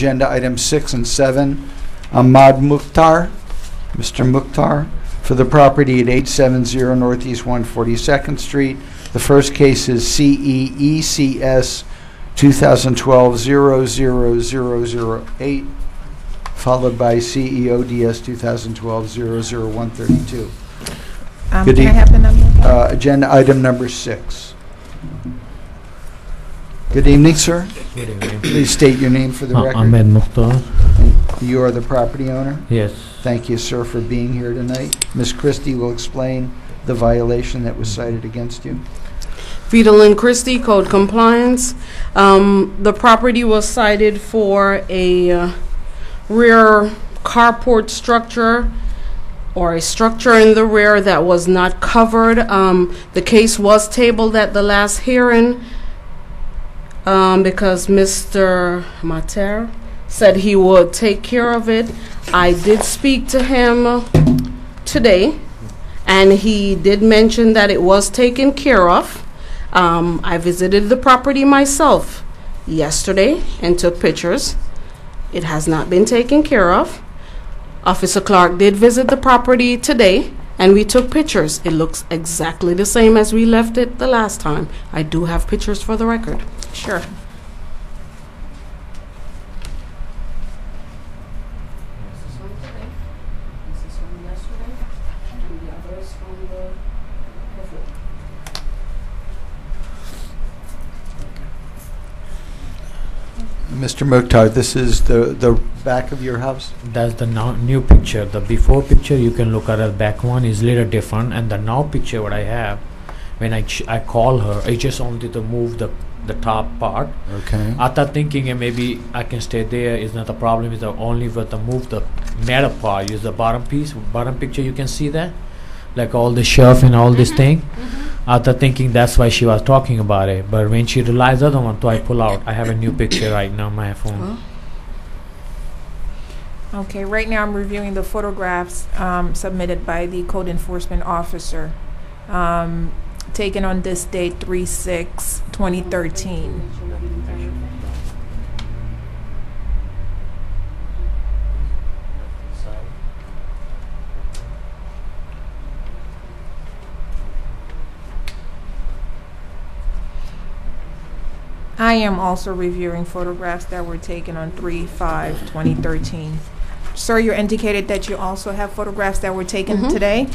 agenda items 6 and 7. Ahmad Mukhtar, Mr. Mukhtar, for the property at 870 Northeast 142nd Street. The first case is CEECS 2012-00008, followed by CEODS 2012-00132. Can I have the number? Agenda item number 6. Good evening, sir. Good evening. Please state your name for the record. Ahmed Mukhtar. You are the property owner? Yes. Thank you, sir, for being here tonight. Ms. Christie will explain the violation that was cited against you. Vita Lynn Christie, code compliance. The property was cited for a rear carport structure or a structure in the rear that was not covered. The case was tabled at the last hearing because Mr. Mater said he would take care of it. I did speak to him today, and he did mention that it was taken care of. I visited the property myself yesterday and took pictures. It has not been taken care of. Officer Clark did visit the property today, and we took pictures. It looks exactly the same as we left it the last time. I do have pictures for the record. Sure. Mr. Mukhtar, this is the back of your house? That's the new picture. The before picture you can look at the back one is little different, and the now picture what I have, when I call her, I just wanted to move the top part. Okay. After thinking maybe I can stay there is not a problem. Is the only with the move the metal part. Use the bottom piece, bottom picture. You can see that, like all the shelf and all this thing. After thinking that's why she was talking about it, but when she realized the other one, so I pull out. I have a new picture right now on my phone. Okay, right now I'm reviewing the photographs submitted by the code enforcement officer, taken on this date 3/6/2013. I am also reviewing photographs that were taken on 3/5/2013. Sir, you indicated that you also have photographs that were taken today?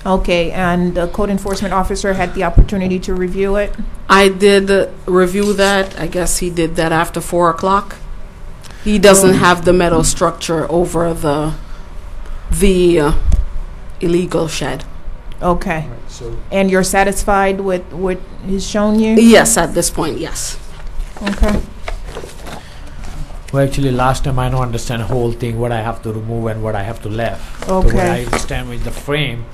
Okay, and the code enforcement officer had the opportunity to review it? I did review that. I guess he did that after 4 o'clock. He doesn't have the metal structure over the illegal shed. Okay. Right, so And you're satisfied with what he's shown you? Yes, at this point, yes. Okay. Well, actually, last time I don't understand the whole thing, what I have to remove and what I have to left. So what I Okay. understand with the frame,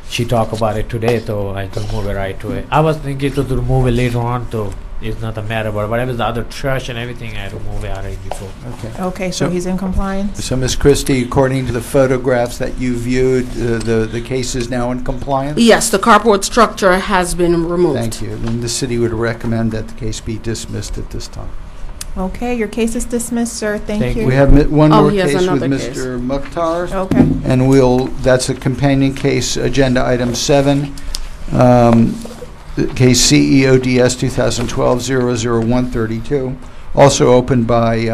she talked about it today, so I to remove it right away. I was thinking to remove it later on, so it's not a matter, but whatever the other trash and everything, I remove it already before. okay. Okay, so So- he's in compliance? So, Ms. Christie, according to the photographs that you viewed, the case is now in compliance? Yes, the carport structure has been removed. Thank you. Then the city would recommend that the case be dismissed at this time. Okay, your case is dismissed, sir. Thank Thank you. We have one Oh, more he has case with another case. Mr. Mukhtar, Okay. and that's a companion case, agenda item 7, case CEODS 2012-00132, also opened by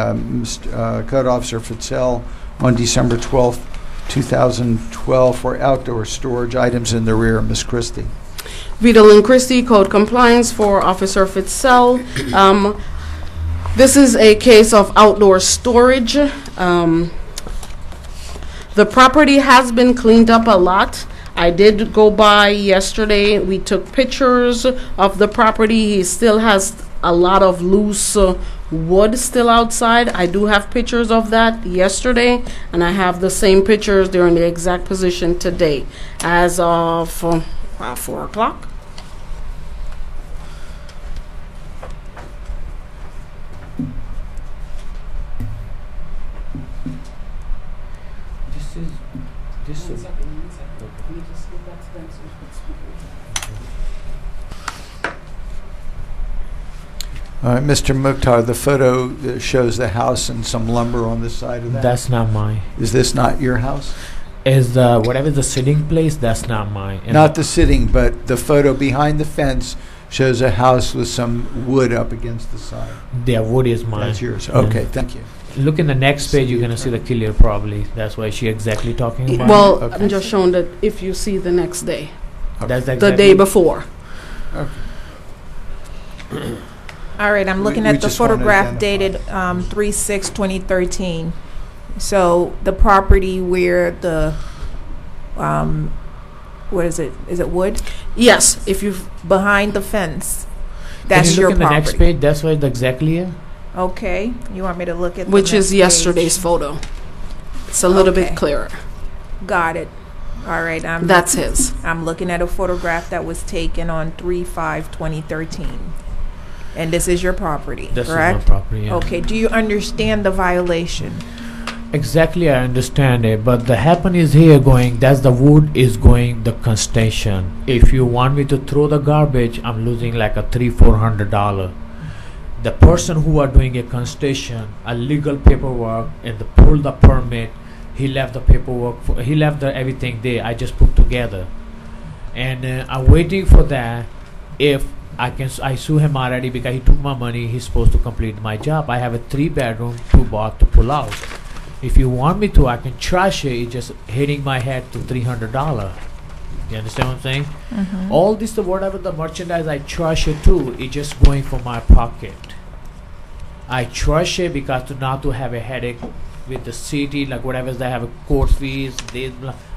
Code Officer Fitzell on December 12th, 2012, for outdoor storage items in the rear. Ms. Christie. Vita Lynn Christie, code compliance for Officer Fitzell. This is a case of outdoor storage. The property has been cleaned up a lot. I did go by yesterday. We took pictures of the property. He still has a lot of loose wood still outside. I do have pictures of that yesterday, and I have the same pictures during the exact position today as of 4 o'clock. This is All right, Mr. Mukhtar, the photo shows the house and some lumber on the side of that. That's not mine. Is this not your house? Is the whatever the sitting place? That's not mine. And Not the sitting, but the photo behind the fence shows a house with some wood up against the side. the wood is mine. That's yours. Yeah. Okay, thank you. Look in the next page. You're gonna see the killer probably. That's why she exactly talking about. Well, Okay. I'm just showing that if you see the next day, That's the exactly day before. Okay. All right, I'm looking We at the just wanna photograph dated 3/6/2013. So the property where the, what is it? Is it wood? Yes, if you Behind the fence. Can That's you your look in the next property. page? That's why it's exactly here. Okay, you want me to look at the which next is yesterday's page? photo. It's a little Okay. bit clearer. Got it. All right, That's his. I'm looking at a photograph that was taken on 3/5/2013. And this is your property, This correct? is my property. Yeah. Okay, do you understand the violation? Exactly, I understand it, but the happen is here going. That's the wood is going the construction. If you want me to throw the garbage, I'm losing like a $300-400. The person who are doing a construction, a legal paperwork, and the pull the permit, he left the paperwork. He left the everything there. I just put together, and I'm waiting for that. If I sue him already because he took my money. He's supposed to complete my job. I have a 3-bedroom, 2-bath to pull out. If you want me to, I can trash it. It's just hitting my head to $300. You understand what I'm saying? All this, whatever the merchandise I trash it to, it's just going for my pocket. I trash it because not to have a headache with the city, like whatever they have a court fees.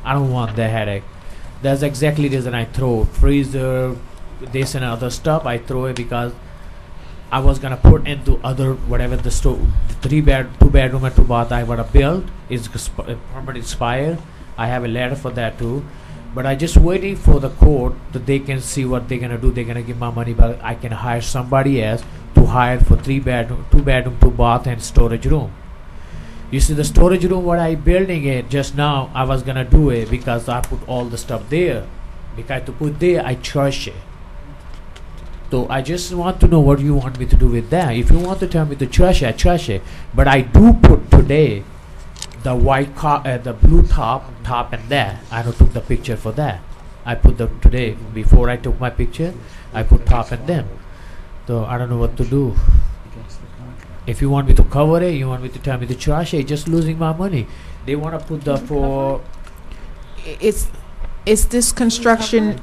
I don't want the headache. That's exactly the reason I throw freezer, this and other stuff. I throw it because I was gonna put into other whatever the store, the 2-bedroom and 2-bath I wanna build is permit expired. I have a letter for that too, but I just waiting for the court that they can see what they're gonna do. They're gonna give my money, but I can hire somebody else to hire for 3-bedroom, 2-bedroom, 2-bath and storage room. You see the storage room what I building it just now. I was gonna do it because I put all the stuff there. Because to put there, I trash it. So I just want to know what you want me to do with that. If you want to tell me to trash it, I trash it. But I do put today the white the blue top and that. I don't took the picture for that. I put the today before I took my picture. I put top and them. So I don't know what to do. If you want me to cover it, you want me to tell me to trash it. Just losing my money. They want to put the for. Is this construction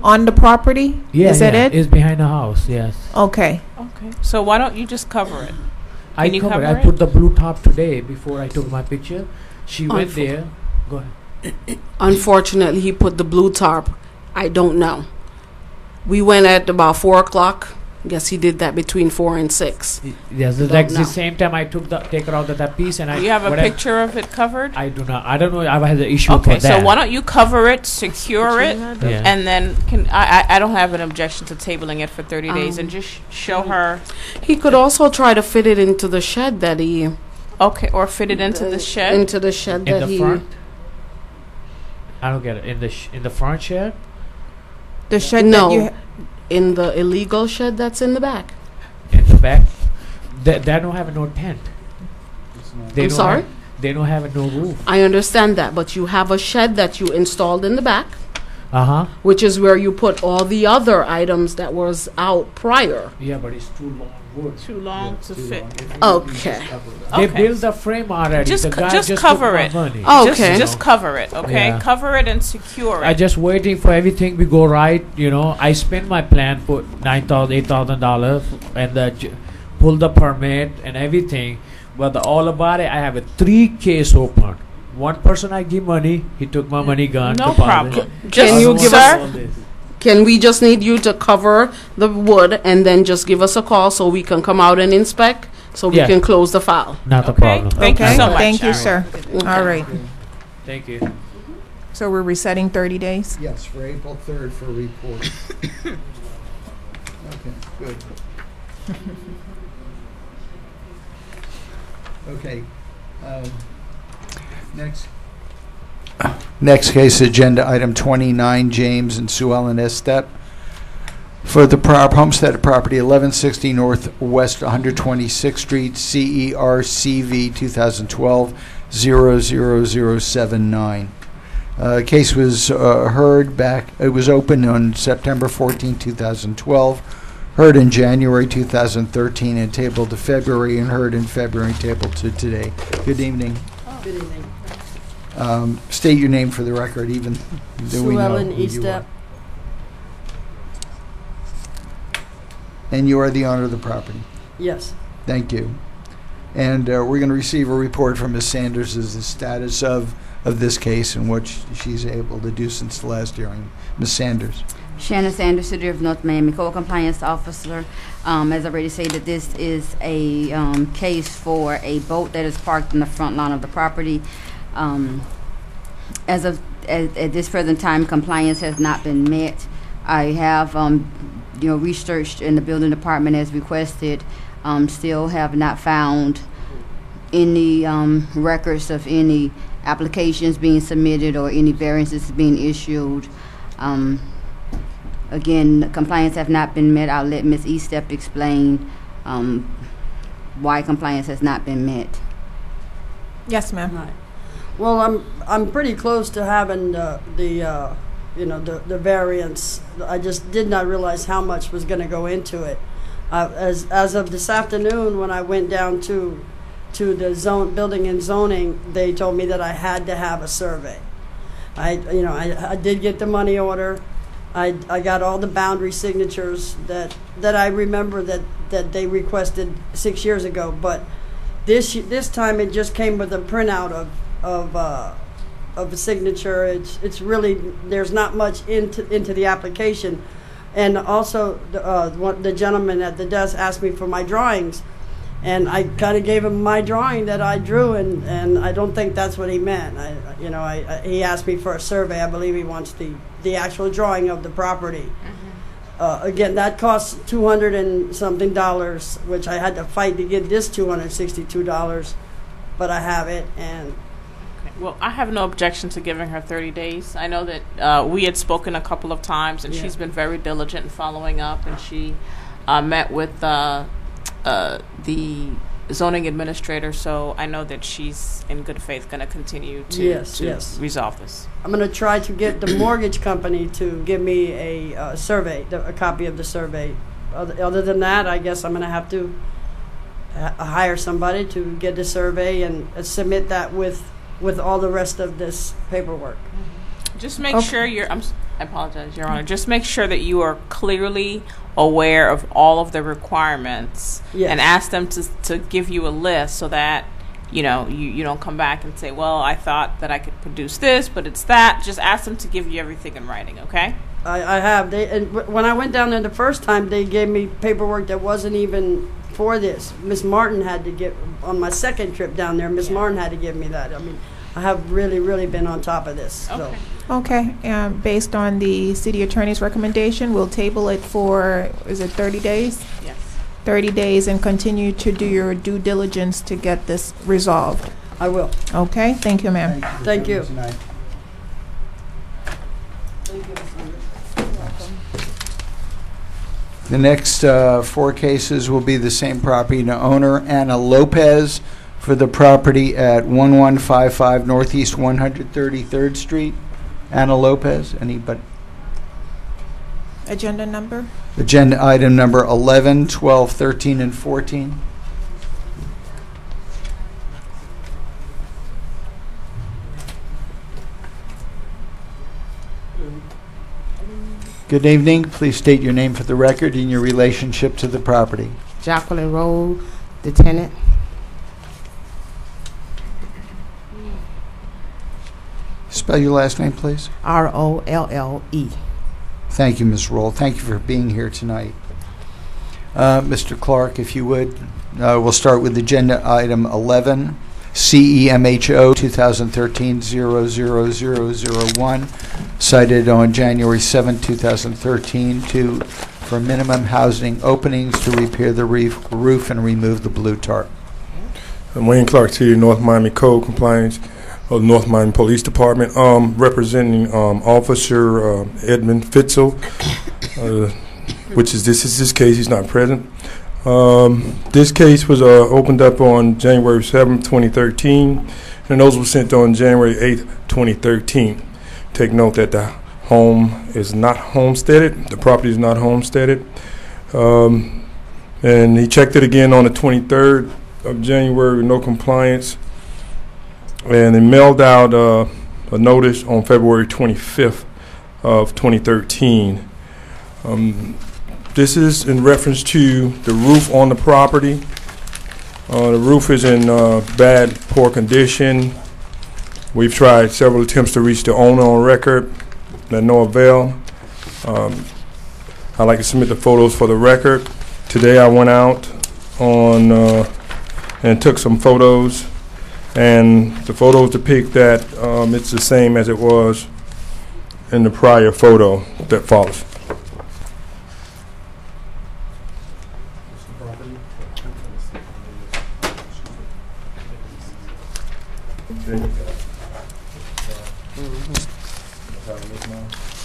on the property? Yeah, Is that yeah, it? it's behind the house. Yes. Okay. Okay. So why don't you just cover it? I Can you covered. cover I it? put the blue top today before I took my picture. She went there. Go ahead. Unfortunately, he put the blue tarp. I don't know. We went at about 4 o'clock. Guess he did that between 4 and 6. Yes, Don't like know. the same time I take her out of that piece and I. Do you have a whatever- picture of it covered? I do not. I don't know. I've had the issue Okay, for that. so why don't you cover it, secure it, Yeah. and then I don't have an objection to tabling it for 30 days and just show her. He could also try to fit it into the shed that he Okay, or fit it into the shed. into the shed in that the he front. I don't get it. In the front shed. The shed No. that you in the illegal shed that's in the back. In the back. They don't have no tent. They I'm don't sorry? have- they don't have no roof. I understand that, but you have a shed that you installed in the back, Uh-huh. which is where you put all the other items that was out prior. Yeah, but it's too long wood. Too long to fit. Okay. They Okay. built the frame already. Just the co- guy just took cover my it. money. Oh, okay. Just cover it, okay? Yeah. Cover it and secure I it. just waiting for everything we go right. You know, I spent my plan for $8,000 and pull the permit and everything. But all about it, I have a 3 case open. One person I give money, he took my money, gone. No deposit. problem. Can Just, you give sir, us Can we just need you to cover the wood and then just give us a call so we can come out and inspect so we Yeah. can close the file? Not a Okay. problem. Thank you okay? so much. Thank you, All right. sir. All right. Thank you. So we're resetting 30 days? Yes, for April 3rd for report. Okay, good. Okay. Next case, agenda item 29, James and Sue Ellen Estep for the homestead property, 1160 Northwest 126th Street, CERCV 2012-00079. Case was heard back, it was opened on September 14, 2012, heard in January 2013, and tabled to February, and heard in February, tabled to today. Good evening. Good evening. State your name for the record, even though we Sue know Ellen who you Eastep. are. And you are the owner of the property. Yes. Thank you. And we're going to receive a report from Ms. Sanders as the status of this case and what she's able to do since the last hearing. Ms. Sanders. Shannon Sanders, City of North Miami Code Compliance Officer. As I already stated, this is a case for a boat that is parked in the front lawn of the property. At this present time, compliance has not been met. I have researched in the building department as requested. Still have not found any records of any applications being submitted or any variances being issued. Again, compliance have not been met. I'll let Ms. Eastep explain why compliance has not been met. Yes, ma'am. Right. Well, I'm pretty close to having the variance. I just did not realize how much was going to go into it. As of this afternoon, when I went down to the building and zoning, they told me that I had to have a survey. I did get the money order. I got all the boundary signatures that I remember that they requested 6 years ago. But this time it just came with a printout of a signature. It's really, there's not much into the application. And also the gentleman at the desk asked me for my drawings, and I kind of gave him my drawing that I drew, and I don't think that's what he meant. He asked me for a survey. I believe he wants the actual drawing of the property. Again, that costs $200 and something, which I had to fight to get this $262, but I have it. And Well, I have no objection to giving her 30 days. I know that we had spoken a couple of times, and she's been very diligent in following up, and she met with the zoning administrator, so I know that she's in good faith going to continue to resolve this. I'm going to try to get the mortgage company to give me a survey, a copy of the survey. Other than that, I guess I'm going to have to hire somebody to get the survey and submit that with all the rest of this paperwork. Just make sure I apologize, Your Honor. Just make sure that you are clearly aware of all of the requirements, and ask them to give you a list so that you don't come back and say, well, I thought that I could produce this, but it's that. Just ask them to give you everything in writing, okay? I have. When I went down there the first time, they gave me paperwork that wasn't even for this. Miss Martin had to get, on my second trip down there, Miss Martin had to give me that. I mean, I have really, really been on top of this. Okay. Okay, based on the city attorney's recommendation, we'll table it for, is it 30 days? Yes. 30 days, and continue to do your due diligence to get this resolved. I will. Okay, thank you, ma'am. Thank you. Tonight. The next 4 cases will be the same property owner, Anna Lopez, for the property at 1155 Northeast 133rd Street. Anna Lopez, anybody? Agenda number? Agenda item number 11, 12, 13, and 14. Good evening. Please state your name for the record and your relationship to the property. Jacqueline Roll, the tenant. Spell your last name, please. Rolle. Thank you, Ms. Roll. Thank you for being here tonight. Mr. Clark, if you would, we'll start with agenda item 11, CEMHO 2013-00001, cited on January 7, 2013, for minimum housing openings to repair the roof and remove the blue tarp. I'm Wayne Clark, City of North Miami Code Compliance of North Miami Police Department, representing Officer Edmund Fitzel. which is this is his case. He's not present. This case was opened up on January 7th, 2013, and those were sent on January 8th, 2013. Take note that the home is not homesteaded. The property is not homesteaded. And he checked it again on the 23rd of January with no compliance. And they mailed out a notice on February 25th of 2013. This is in reference to the roof on the property. The roof is in bad, poor condition. We've tried several attempts to reach the owner on record, to no avail. I'd like to submit the photos for the record. Today I went out on and took some photos, and the photos depict that it's the same as it was in the prior photo that follows.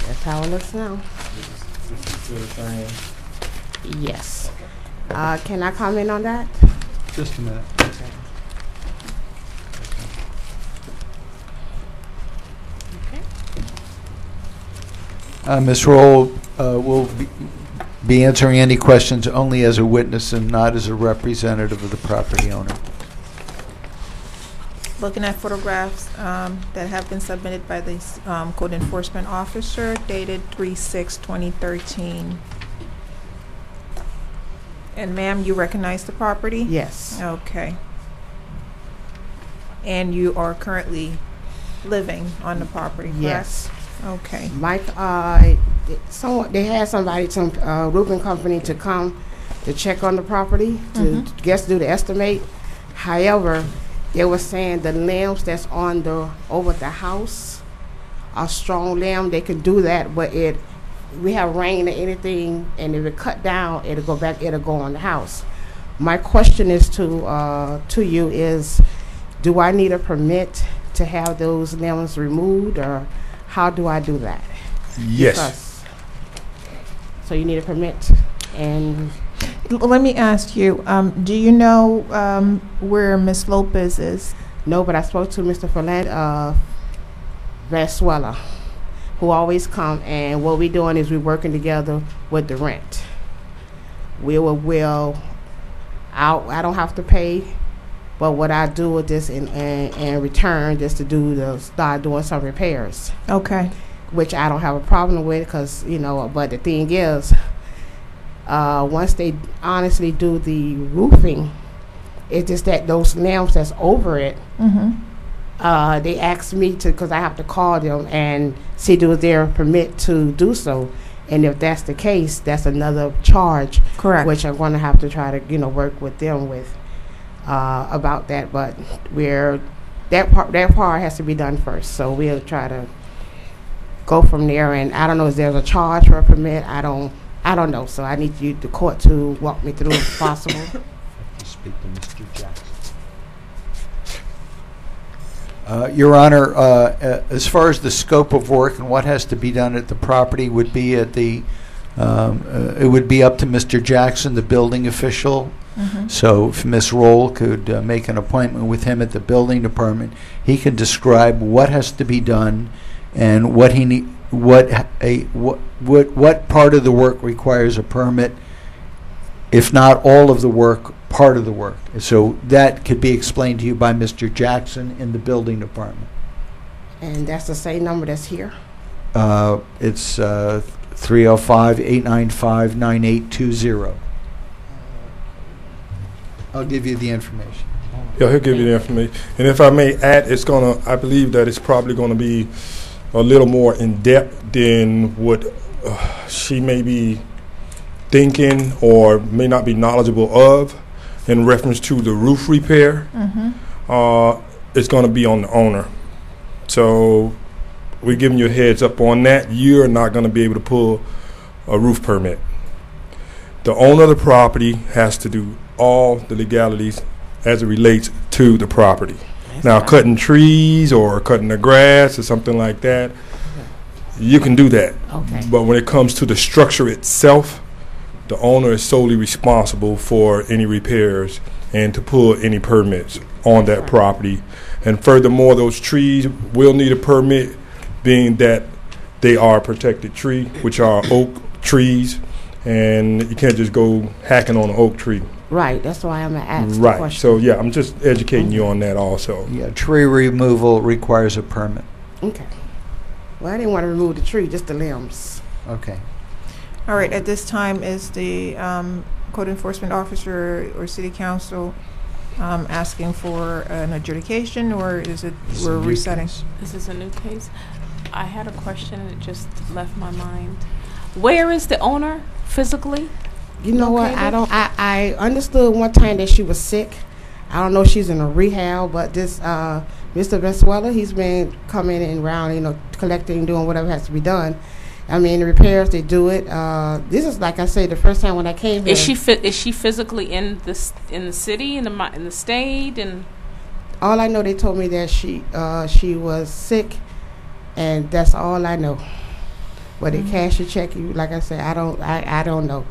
That's how it looks now. Yes. Can I comment on that? Just a minute. Ms. Roll will be answering any questions only as a witness and not as a representative of the property owner. Looking at photographs that have been submitted by the code enforcement officer dated 3/6/2013. And ma'am, you recognize the property? Yes. Okay. And you are currently living on the property, correct? Yes. Okay. Mike, they had somebody, some roofing company to come to check on the property, to guess do the estimate. However, they were saying the limbs that's on over the house are strong limb. They could do that, but we have rain or anything, and if it cut down, it'll go back. It'll go on the house. My question is to you is, do I need a permit to have those limbs removed, or how do I do that? Yes. So you need a permit, and Let me ask you, do you know where Miss Lopez is? no, but I spoke to Mr. Vaswella, who always come, and what we're doing is we're working together with the rent. I don't have to pay, but what I do is this in return, just to start doing some repairs. Okay. Which I don't have a problem with, because but the thing is, once they honestly do the roofing, it's just that those lamps that's over it, they ask me to, because I have to call them and see do their permit to do so, and if that's the case, that's another charge. Correct. Which I'm going to have to try to work with them with about that, but that part has to be done first, so we'll try to go from there. And I don't know if there's a charge for a permit. I don't know, so I need the court to walk me through if possible. Speak to Mr. Jackson. Your Honor, as far as the scope of work and what has to be done at the property would be it would be up to Mr. Jackson, the building official. So if Ms. Roll could make an appointment with him at the building department, he can describe what has to be done and what part of the work requires a permit, if not all of the work, part of the work. So that could be explained to you by Mr. Jackson in the building department. And that's the same number that's here? It's 305-895-9820. I'll give you the information. Yeah, he'll give you the information. And if I may add, I believe that it's probably gonna be a little more in depth than what she may be thinking or may not be knowledgeable of in reference to the roof repair. It's going to be on the owner. So we're giving you a heads up on that. You're not going to be able to pull a roof permit. The owner of the property has to do all the legalities as it relates to the property. Now, cutting trees or cutting the grass or something like that, you can do that. Okay. But when it comes to the structure itself, the owner is solely responsible for any repairs and to pull any permits on that property. And furthermore, those trees will need a permit, being that they are a protected tree, which are oak trees, and you can't just go hacking on an oak tree. Right, that's why I'm gonna ask the Right. question. So yeah, I'm just educating you on that also. Yeah, tree removal requires a permit. Okay. Well, I didn't want to remove the tree, just the limbs. Okay. All right, at this time, is the code enforcement officer or city council asking for an adjudication, or is it It's we're a new resetting? case. This is a new case. I had a question and it just left my mind. Where is the owner physically? You know what? located? I understood one time that she was sick. I don't know if she's in a rehab, but this Mr. Venezuela, he's been coming and around, collecting, doing whatever has to be done. I mean, the repairs, they do it. This is, like I said, the first time when I came here. Is she physically in the city, in the state, and All I know, they told me that she was sick, and that's all I know. Whether they cash a check, like I said, I don't know.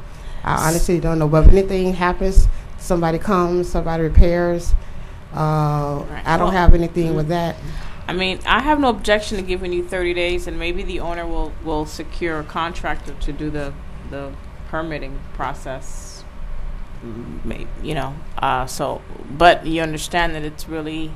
I honestly don't know. But if anything happens, somebody comes, somebody repairs. I don't have anything with that. I mean, I have no objection to giving you 30 days, and maybe the owner will secure a contractor to do the permitting process. Maybe, so, but you understand that it's really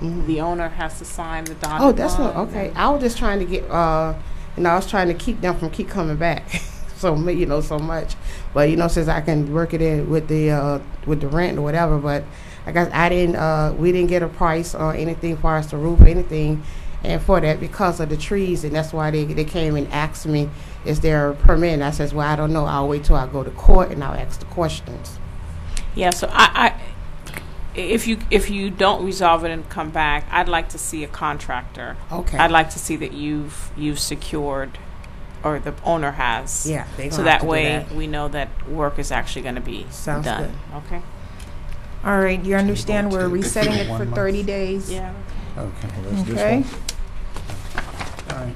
the owner has to sign the document. Oh, that's not okay. I was just trying to get, I was trying to keep them from keep coming back. So much, but since I can work it in with the rent or whatever, but I guess we didn't get a price or anything for us to roof or anything, and for that because of the trees, and that's why they came and asked me, is there a permit? And I says, well, I don't know. I'll wait till I go to court and I'll ask the questions. Yeah. So if you don't resolve it and come back, I'd like to see a contractor. Okay. I'd like to see that you've secured, or the owner has. Yeah. So that way we know that work is actually going to be Sounds done. good. Okay. All right, you understand we're resetting it for 30 days? Yeah. Okay. Okay. All right.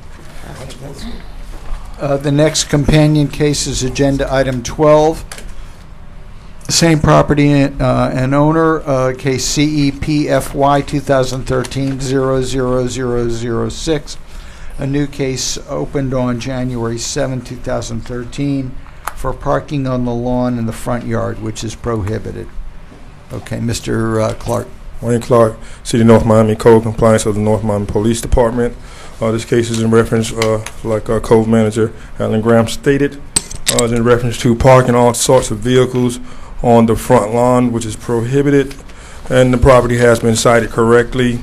The next companion case is agenda item 12. Same property and owner, case CEPFY 2013-00006. A new case opened on January 7, 2013 for parking on the lawn in the front yard, which is prohibited. Okay, Mr. Clark. Wayne Clark, City of North Miami, Code Compliance of the North Miami Police Department. This case is in reference, like Code Manager Alan Graham stated, is in reference to parking all sorts of vehicles on the front lawn, which is prohibited, and the property has been cited correctly.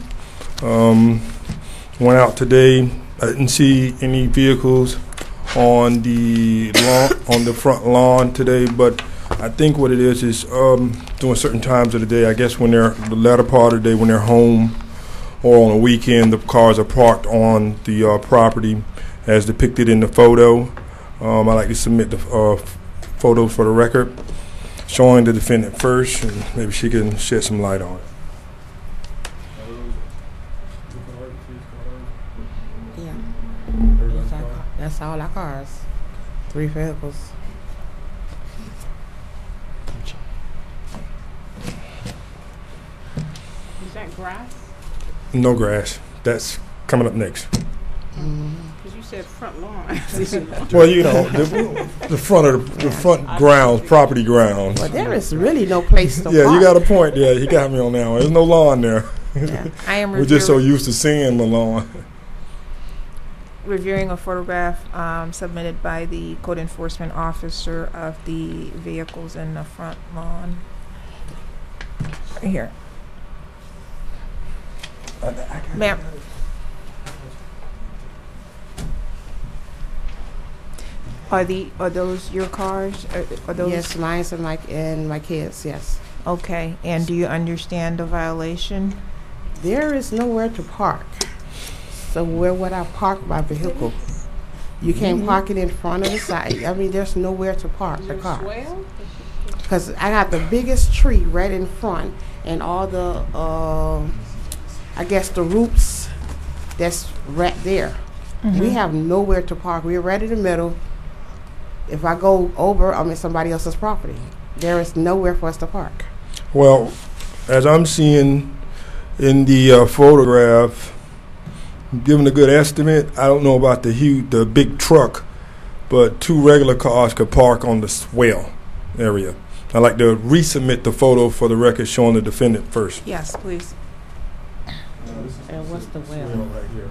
Went out today. I didn't see any vehicles on the lawn, on the front lawn today, but I think what it is during certain times of the day, I guess when they're the latter part of the day when they're home or on a weekend, the cars are parked on the property as depicted in the photo. I like to submit the photos for the record, showing the defendant first, and maybe she can shed some light on it. Yeah. That's all our cars. 3 vehicles. Is that grass? No grass. That's coming up next. Because you said front lawn. Well, the front of the front grounds, property grounds. But there is really no place to Yeah, park. you got a point. Yeah, he got me on that one. There's no lawn there. Yeah. I am We're just so used to seeing the lawn. reviewing a photograph submitted by the code enforcement officer of the vehicles in the front lawn. Right here. Ma'am. Are those your cars? Are those? Yes, mine and my kids, yes. Okay, and do you understand the violation? There is nowhere to park. So where would I park my vehicle? You can't park it in front of the side. I mean, there's nowhere to park the car. Because I got the biggest tree right in front, and all the, I guess the roots that's right there. We have nowhere to park. We're right in the middle. if I go over, I'm in somebody else's property. There is nowhere for us to park. Well, as I'm seeing in the photograph, given a good estimate, I don't know about the big truck, but 2 regular cars could park on the swell area. I'd like to resubmit the photo for the record showing the defendant first. Yes, please. And what's the well? Right here.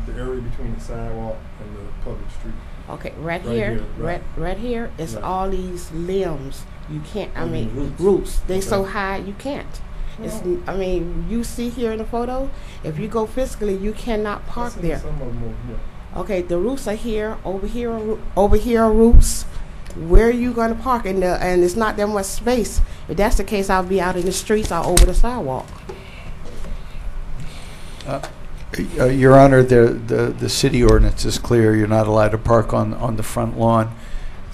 The area between the sidewalk and the public street. Okay, right Right here, here, right. right here is Right. all these limbs. You can't. I Mhm, mean, roots. roots. They so Okay. high you can't. It's. I mean, you see here in the photo. If you go physically, you cannot park there. Some of them over here. Okay, the roots are here. Over here, over here are roots. Where are you going to park? And it's not that much space. If that's the case, I'll be out in the streets or over the sidewalk. Your Honor, the city ordinance is clear. You're not allowed to park on the front lawn.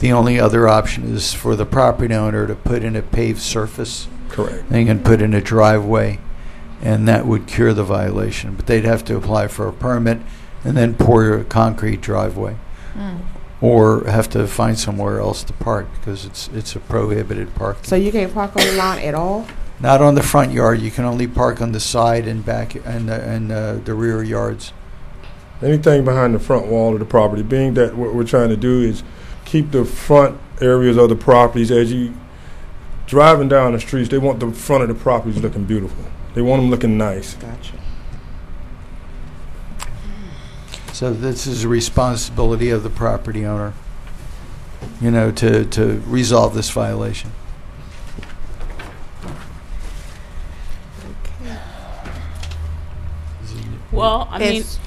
The only other option is for the property owner to put in a paved surface. Correct. They can put in a driveway, and that would cure the violation. But they'd have to apply for a permit and then pour a concrete driveway, or have to find somewhere else to park because it's a prohibited parking. So you can't park on the lawn at all. Not on the front yard. You can only park on the side and back and the rear yards. Anything behind the front wall of the property, being that what we're trying to do is keep the front areas of the properties, as you driving down the streets, they want the front of the properties looking beautiful. They want them looking nice. Gotcha. So this is a responsibility of the property owner, to resolve this violation. Well, I mean, It's-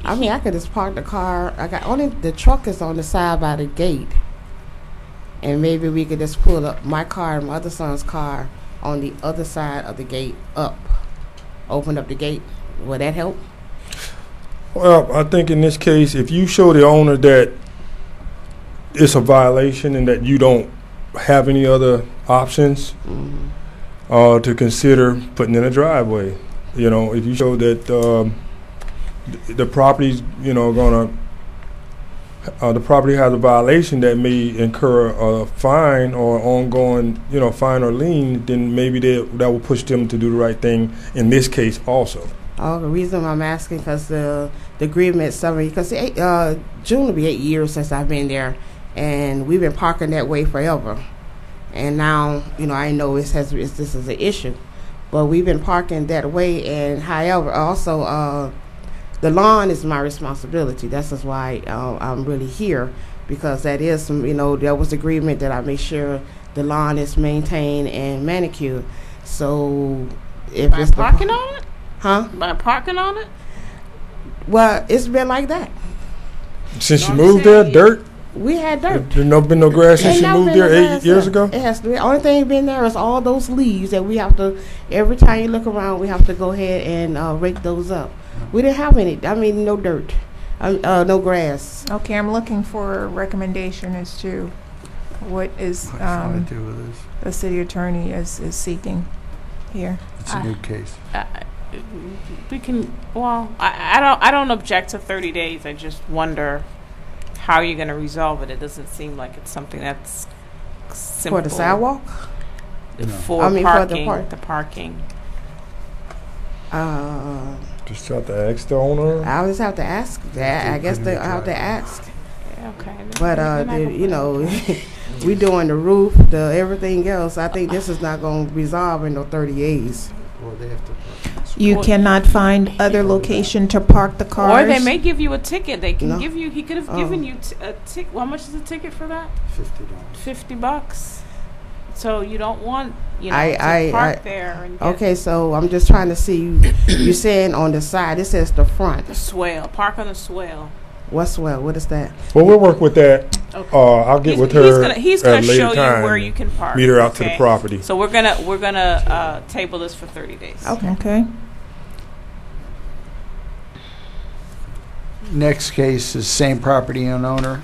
I mean, I could just park the car. Only the truck is on the side by the gate, and maybe we could just pull up my car and my other son's car on the other side of the gate up. Open up the gate. Would that help? Well, I think in this case, if you show the owner that it's a violation and that you don't have any other options to consider putting in a driveway, if you show that the property's, the property has a violation that may incur a fine or ongoing, fine or lien, then maybe that will push them to do the right thing in this case also. Oh, the reason I'm asking because the agreement summary, because June will be 8 years since I've been there, and we've been parking that way forever. And now, I know this is an issue, but we've been parking that way. And however, also the lawn is my responsibility. That's just why I'm really here, because that is some, there was agreement that I make sure the lawn is maintained and manicured. So if by it's parking on it? Huh? By parking on it? Well, it's been like that. Since you I'm moved there, saying- dirt? We had dirt. There's been no grass since Ain't you never moved been there no 8 grass years there. ago? It has to be. Only thing been there is all those leaves that we have to. Every time you look around, we have to go ahead and rake those up. We didn't have any. I mean, no dirt, no grass. Okay, I'm looking for a recommendation as to what is What do you want to do with this? the city attorney is seeking here. It's a new case. We can. Well, I don't object to 30 days. I just wonder how you're going to resolve it. It doesn't seem like it's something that's simple. For the sidewalk. For I mean, for the parking. park. The parking. Just have to ask the owner. I just have to ask that. I guess I have to ask. Yeah, okay. But we doing the roof, the everything else. I think this is not going to resolve in no 30 days. Well, they have to park. You cannot find other location to park the cars. Or they may give you a ticket. They can No. give you. He could have given you a ticket. How much is a ticket for that? $50. $50. So you don't want to I park there and get Okay, so I'm just trying to see. You're saying on the side. It says the front. the swale. Park on the swale. What's well? What is that? Well, we'll work with that. Okay. I'll get with her He's at gonna a later show time. you where you can park. Meet her out to the okay? property. So we're gonna table this for 30 days. Okay. Okay. Next case is same property and owner.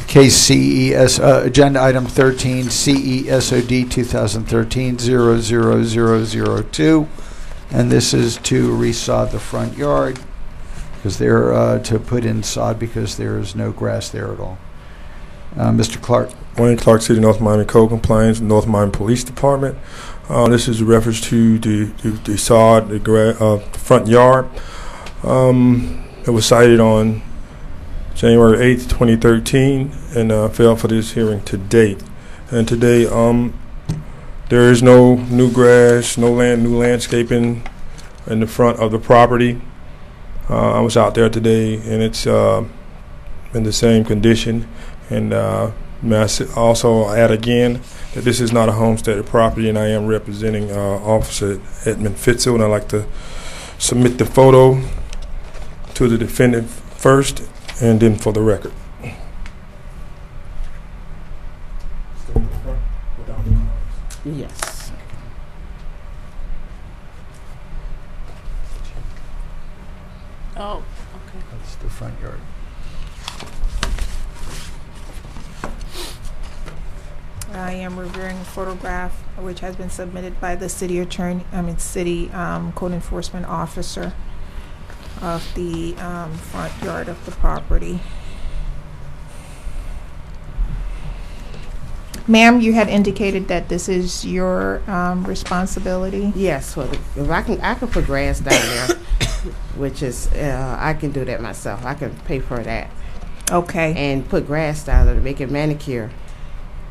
Case CES, agenda item 13, CESOD 2013-00002. And this is to resod the front yard because they're to put in sod because there is no grass there at all. Mr. Clark. Wayne Clark, City, North Miami Code Compliance, North Miami Police Department. This is a reference to the sod, the front yard. It was cited on January 8th, 2013, and failed for this hearing to date. And today, there is no new grass, new landscaping in the front of the property. I was out there today, and it's in the same condition. And may I also add again that this is not a homesteaded property, and I am representing Officer Edmund Fitzel, and I'd like to submit the photo to the defendant first, and then for the record. Yes. Oh, okay. That's the front yard. I am reviewing a photograph which has been submitted by the city code enforcement officer of the front yard of the property. Ma'am, you had indicated that this is your responsibility. Yes. Well, if I can put grass down there, which is I can do that myself. I can pay for that. Okay. And put grass down there to make it manicure.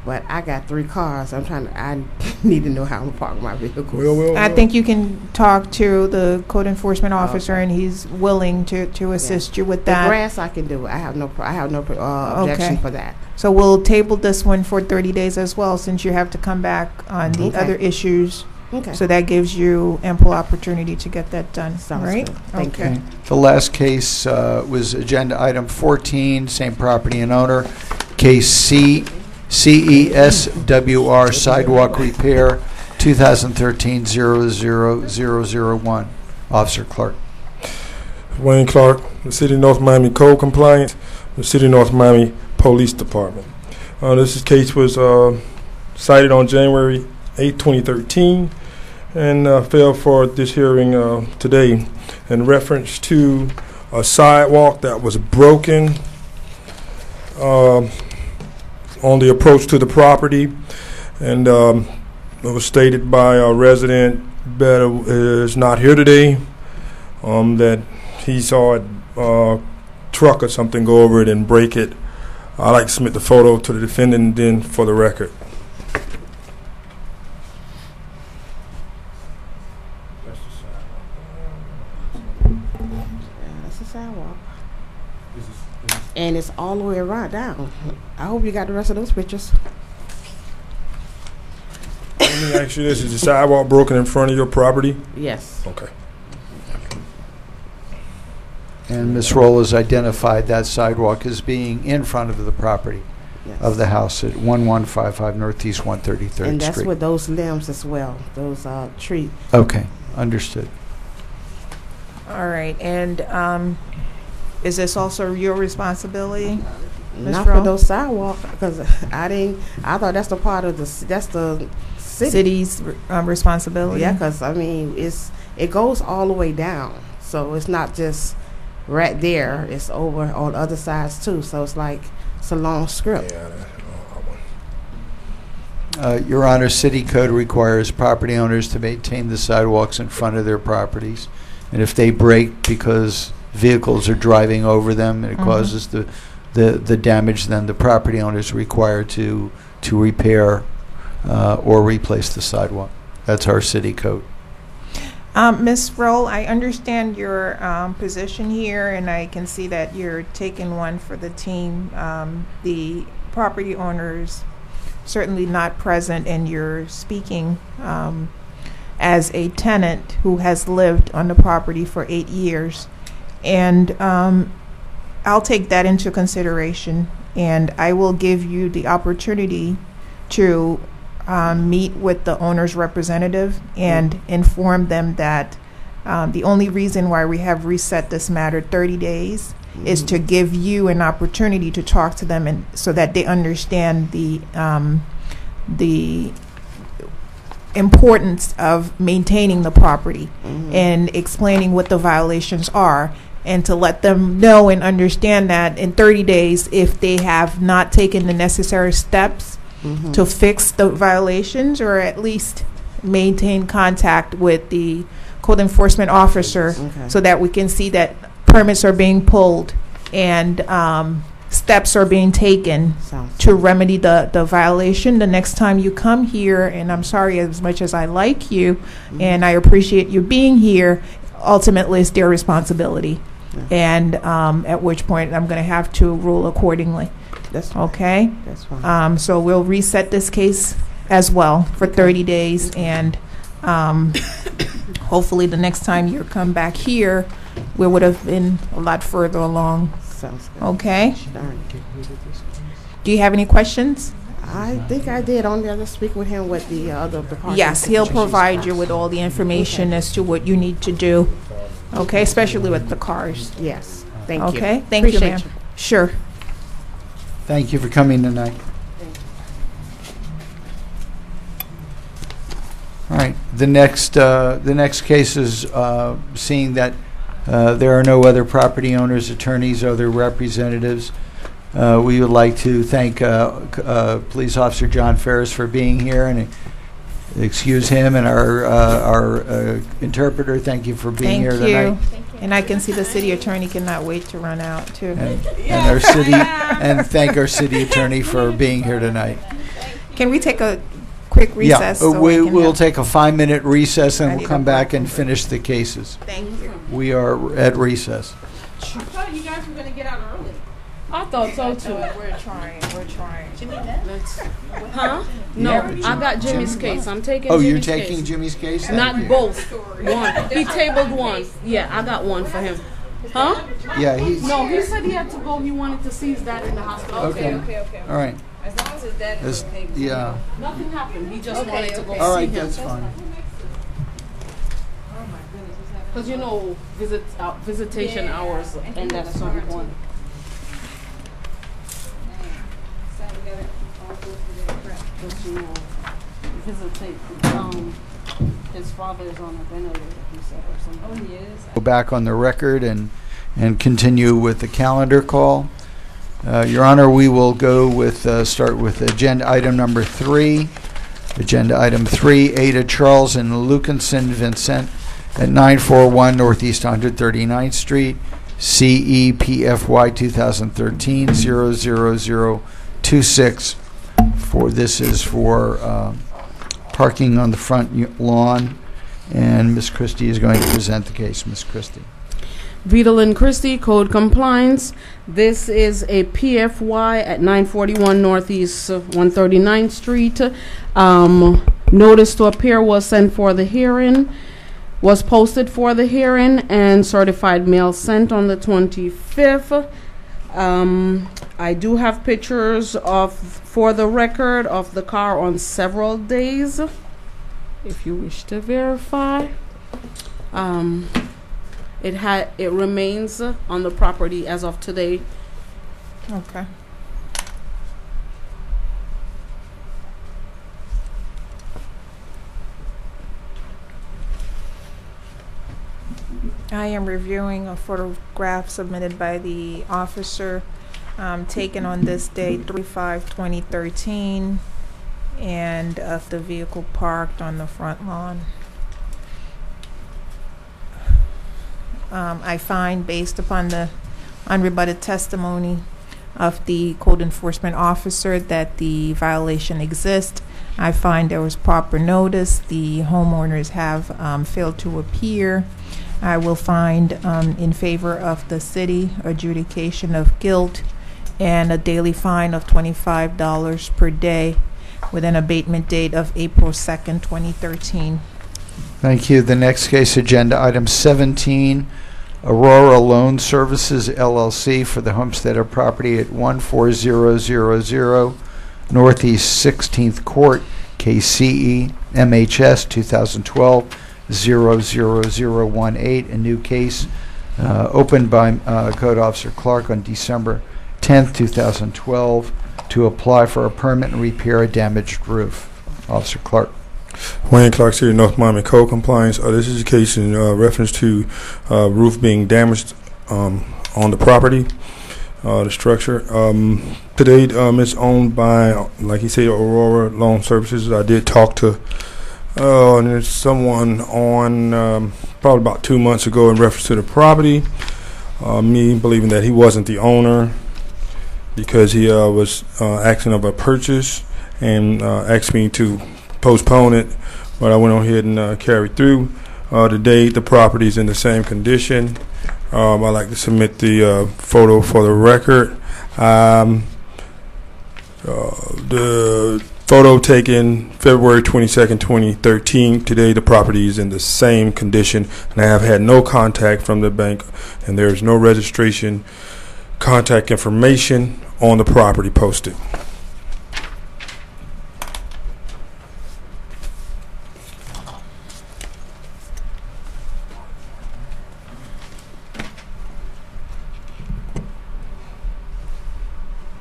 But I got 3 cars. I need to know how to park my vehicle. I think you can talk to the code enforcement officer, and he's willing to assist you with that. The grass I can do. I have no objection for that. So we'll table this one for 30 days as well, since you have to come back on the other issues. Okay. So that gives you ample opportunity to get that done. Sounds right? good. Thank you. The last case was agenda item 14, same property and owner, case CESWR sidewalk repair, 2013-00001. Officer Clark. Wayne Clark, the City of North Miami Code Compliance, the City of North Miami Police Department. This case was cited on January 8, 2013, and failed for this hearing today in reference to a sidewalk that was broken on the approach to the property, and it was stated by a resident that is not here today, that he saw a truck or something go over it and break it. I'd like to submit the photo to the defendant and then for the record. That's the sidewalk. And it's all the way around down. I hope you got the rest of those pictures. Let me ask you this: is the sidewalk broken in front of your property? Yes. Okay. And Ms. Roll has identified that sidewalk as being in front of the property of the house at 1155 Northeast 133rd Street. And that's with those limbs as well, those trees. Okay, understood. All right. And is this also your responsibility, Ms. Not Rowe? for those sidewalks, because I thought that's the part of the city's responsibility. Yeah, because I mean it goes all the way down, so it's not just right there. It's over on other sides too. So it's like it's a long strip. Your Honor, City Code requires property owners to maintain the sidewalks in front of their properties, and if they break because vehicles are driving over them and it causes the damage, then the property owner is required to repair or replace the sidewalk. That's our city code. Ms. Roll, I understand your position here, and I can see that you're taking one for the team. The property owners certainly not present, and you're speaking as a tenant who has lived on the property for 8 years. And I'll take that into consideration, and I will give you the opportunity to meet with the owner's representative and inform them that the only reason why we have reset this matter 30 days is to give you an opportunity to talk to them, and so that they understand the importance of maintaining the property and explaining what the violations are. and to let them know and understand that in 30 days, if they have not taken the necessary steps to fix the violations or at least maintain contact with the code enforcement officer so that we can see that permits are being pulled and steps are being taken to remedy the violation. The next time you come here, and I'm sorry, as much as I like you and I appreciate you being here, ultimately it's their responsibility. And at which point I'm going to have to rule accordingly. That's fine. Okay? That's fine. So we'll reset this case as well for 30 days, and hopefully the next time you come back here, we would have been a lot further along. Sounds good. Okay? Darn. Do you have any questions? I think I did. Only I just speak with him with the other department. Yes, he'll provide you with all the information as to what you need to do. Okay, especially with the cars. Yes. Thank you. Okay, thank you, ma'am. Sure. Thank you for coming tonight. All right, the next case is seeing that there are no other property owners, attorneys, other representatives. We would like to thank Police Officer John Ferris for being here and excuse him, and our interpreter. Thank you for being here tonight. And I can see the city attorney cannot wait to run out too. And our city, and thank our city attorney for being here tonight. Can we take a quick recess? Yeah, we'll take a 5-minute recess and we'll come back and finish the cases. Thank you. We are at recess. I thought you guys were going to get out early. I thought so too. We're trying. Huh? No, I got Jimmy's case. I'm taking Oh, Jimmy's you're case. taking Jimmy's case? Not both. One. He tabled one. Yeah, I got one for him. Huh? Yeah, he's... No, he said he had to go. He wanted to see his dad in the hospital. Okay. All right. As long as his dad is okay. Yeah. Nothing happened. He just wanted to go All see right, him. that's fine. Because you know, visitation hours end at a certain point. Because you know, his father is on a ventilator, he said, or something. Oh, he is? Go back on the record and continue with the calendar call. Your Honor, we will go with start with agenda item number 3. Agenda item 3, Ada Charles and Lucanson Vincent at 941 Northeast 139th Street, CEPFY 2013-00026. This is for parking on the front lawn, and Ms. Christie is going to present the case. Ms. Christie. Vitalin Christie, Code Compliance. This is a PFY at 941 Northeast 139th Street. Notice to appear was sent for the hearing, was posted for the hearing, and certified mail sent on the 25th. I do have pictures for the record, of the car on several days, if you wish to verify. It remains on the property as of today. Okay. I am reviewing a photograph submitted by the officer taken on this day, 3/5/2013, and of the vehicle parked on the front lawn. I find, based upon the unrebutted testimony of the code enforcement officer, that the violation exists. I find there was proper notice. The homeowners have failed to appear. I will find in favor of the city adjudication of guilt and a daily fine of $25 per day with an abatement date of April 2nd, 2013. Thank you. The next case, agenda item 17, Aurora Loan Services, LLC, for the Homesteader property at 14000 Northeast 16th Court, KCE, MHS 2012-00018, a new case opened by Code Officer Clark on December 10th, 2012, to apply for a permit and repair a damaged roof. Officer Clark. Wayne Clark, City of North Miami, Code Compliance. This is a case in reference to roof being damaged on the property, the structure. To date, it's owned by, like he said, Aurora Loan Services. I did talk to and there's someone on probably about 2 months ago in reference to the property. Me believing that he wasn't the owner because he was asking of a purchase and asked me to postpone it, but I went on ahead and carried through. Today, the property is in the same condition. I'd like to submit the photo for the record. The photo taken February 22nd, 2013. Today, the property is in the same condition, and I have had no contact from the bank, and there is no registration contact information on the property posted.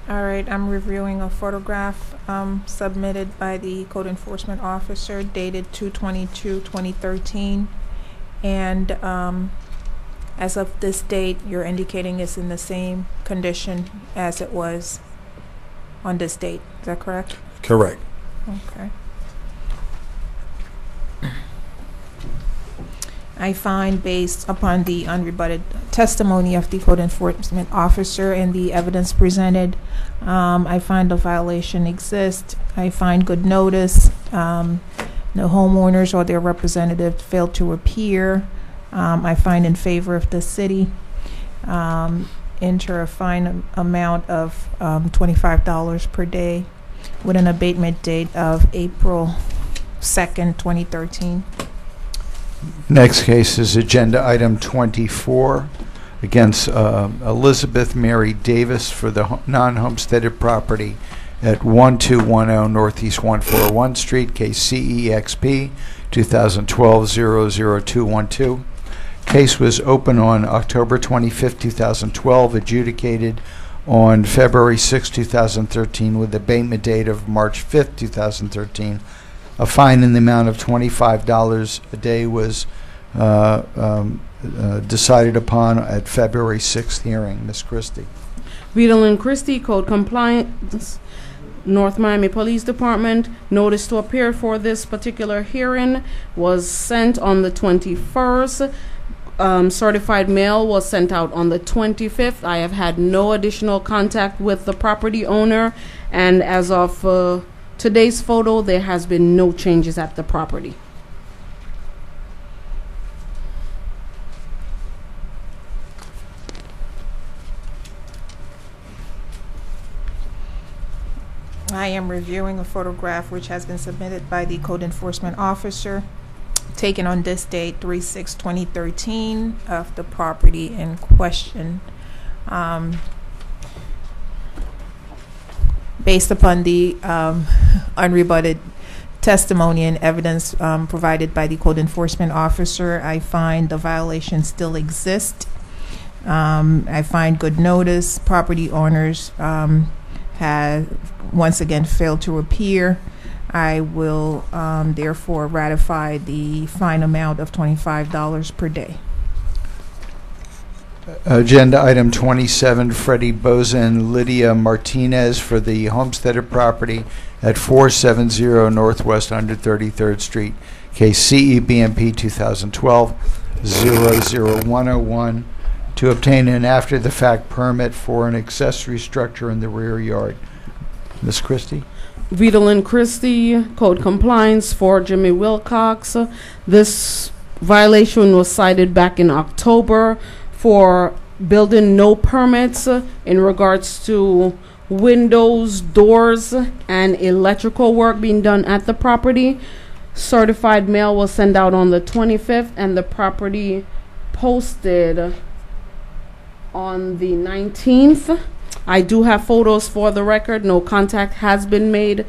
All right, I'm reviewing a photograph submitted by the code enforcement officer dated 2/22/2013, and as of this date, you're indicating it's in the same condition as it was on this date. Is that correct? Correct. Okay. I find, based upon the unrebutted testimony of the code enforcement officer and the evidence presented, I find a violation exists. I find good notice. No homeowners or their representative failed to appear. I find in favor of the city. Enter a fine amount of $25 per day with an abatement date of April 2nd, 2013. Next case is agenda item 24 against Elizabeth Mary Davis for the non-homesteaded property at 1210 Northeast 141 Street, case CEXP 2012-00212. Case was open on October 25, 2012, adjudicated on February 6, 2013, with abatement date of March 5, 2013. A fine in the amount of $25 a day was decided upon at February 6th hearing. Ms. Christie. Beadle and Christie, Code Compliance, North Miami Police Department. Notice to appear for this particular hearing was sent on the 21st. Certified mail was sent out on the 25th. I have had no additional contact with the property owner, and as of today's photo, there has been no changes at the property. I am reviewing a photograph which has been submitted by the code enforcement officer, taken on this date, 3/6/2013, of the property in question. Based upon the unrebutted testimony and evidence provided by the code enforcement officer, I find the violation still exists. I find good notice. Property owners have once again failed to appear. I will therefore ratify the fine amount of $25 per day. Agenda item 27, Freddie Boza and Lydia Martinez for the homesteaded property at 470 Northwest 133rd Street, case CEBMP 2012-00101, to obtain an after-the-fact permit for an accessory structure in the rear yard. Ms. Christie? Beadle and Christie, Code Compliance for Jimmy Wilcox. This violation was cited back in October for building no permits in regards to windows, doors, and electrical work being done at the property. Certified mail was sent out on the 25th, and the property posted on the 19th. I do have photos for the record. No contact has been made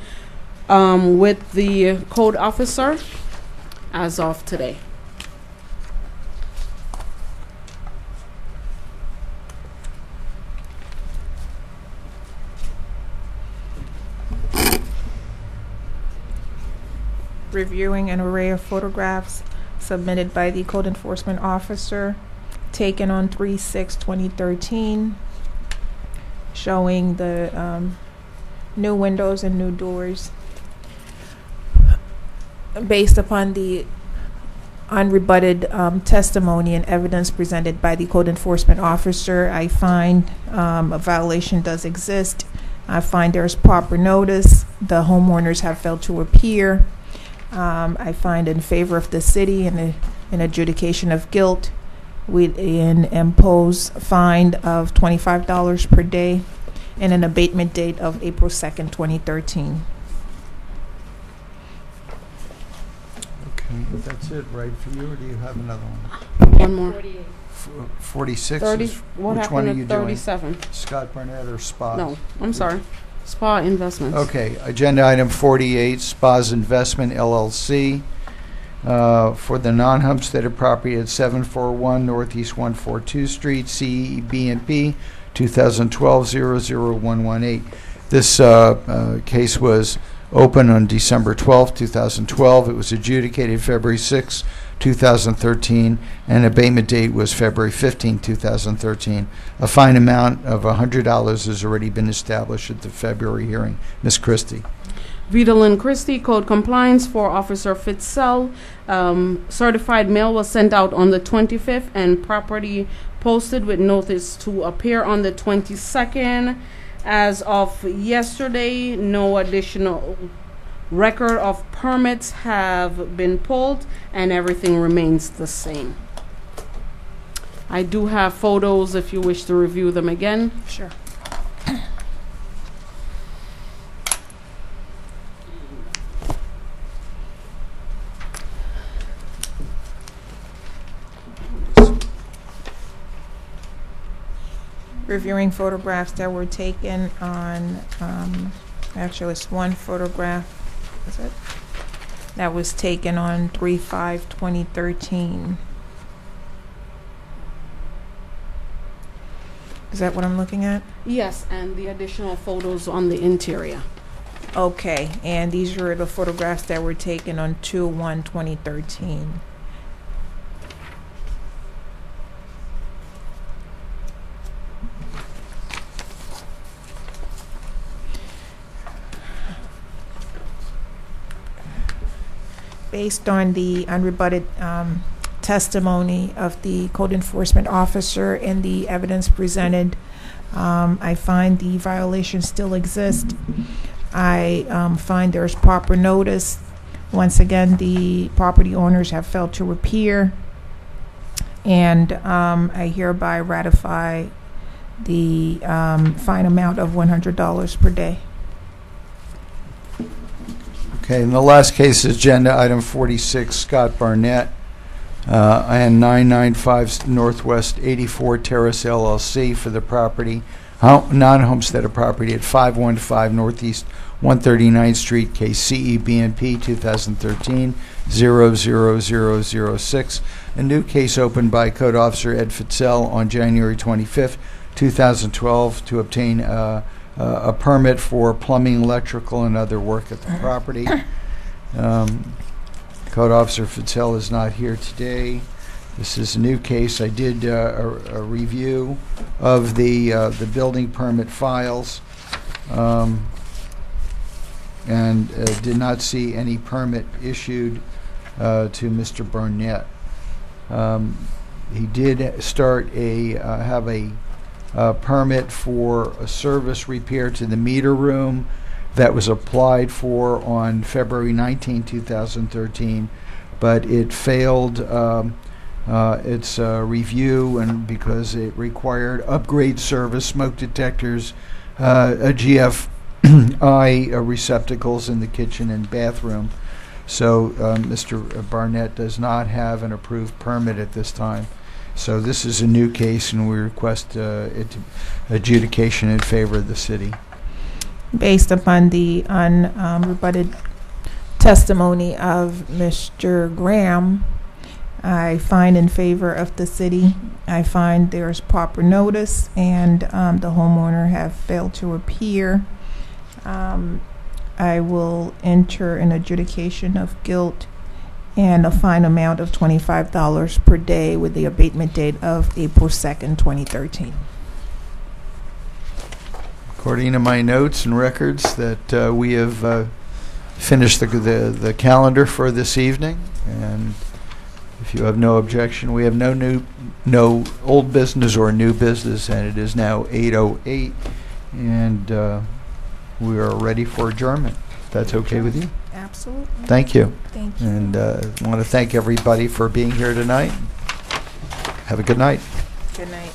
with the code officer as of today. Reviewing an array of photographs submitted by the code enforcement officer, taken on 3/6/2013, showing the new windows and new doors. Based upon the unrebutted testimony and evidence presented by the code enforcement officer, I find a violation does exist. I find there's proper notice. The homeowners have failed to appear. I find in favor of the city in an adjudication of guilt. We impose a fine of $25 per day and an abatement date of April 2nd, 2013. Okay, that's it, right, for you, or do you have another one? One more. 46 30. is, What which one happened are to you doing? 37? Scott Barnett or Spa? No, I'm sorry. Spa Investments. Okay, agenda item 48, Spas Investment LLC, for the non-homesteaded property at 741 Northeast 142 Street, CEB&P, 2012-00118. This case was open on December 12, 2012. It was adjudicated February 6, 2013, and abatement date was February 15, 2013. A fine amount of $100 has already been established at the February hearing. Ms. Christie. Vidalyn Christie, Code Compliance for Officer Fitzell. Certified mail was sent out on the 25th and property posted with notice to appear on the 22nd. As of yesterday, no additional record of permits have been pulled and everything remains the same. I do have photos if you wish to review them again. Sure. Reviewing photographs that were taken on, actually it's one photograph, is it? That was taken on 3/5/2013. Is that what I'm looking at? Yes, and the additional photos on the interior. Okay, and these were the photographs that were taken on 2/1/2013. Based on the unrebutted testimony of the code enforcement officer and the evidence presented, I find the violation still exists. I find there's proper notice. Once again, the property owners have failed to appear, and I hereby ratify the fine amount of $100 per day. Okay, and the last case is agenda item 46, Scott Barnett, and 995 Northwest 84 Terrace LLC for the property, non-homesteaded property at 515 Northeast 139th Street, case CEB&P 2013-00006. A new case opened by Code Officer Ed Fitzell on January 25th, 2012 to obtain a permit for plumbing, electrical, and other work at the property. Code Officer Fitzell is not here today. This is a new case. I did a review of the building permit files, and did not see any permit issued to Mr. Barnett. He did start have a permit for a service repair to the meter room that was applied for on February 19, 2013, but it failed its review, and because it required upgrade service, smoke detectors, a GFI receptacles in the kitchen and bathroom. So Mr. Barnett does not have an approved permit at this time. So this is a new case, and we request adjudication in favor of the city. Based upon the unrebutted testimony of Mr. Graham, I find in favor of the city. I find there's proper notice, and the homeowner have failed to appear. I will enter an adjudication of guilt and a fine amount of $25 per day with the abatement date of April 2nd, 2013. According to my notes and records, that we have finished the calendar for this evening, and if you have no objection, we have no old business or new business, and it is now 8:08, and we are ready for adjournment. If that's okay with you? Absolutely. Thank you. Thank you. And I want to thank everybody for being here tonight. Have a good night. Good night.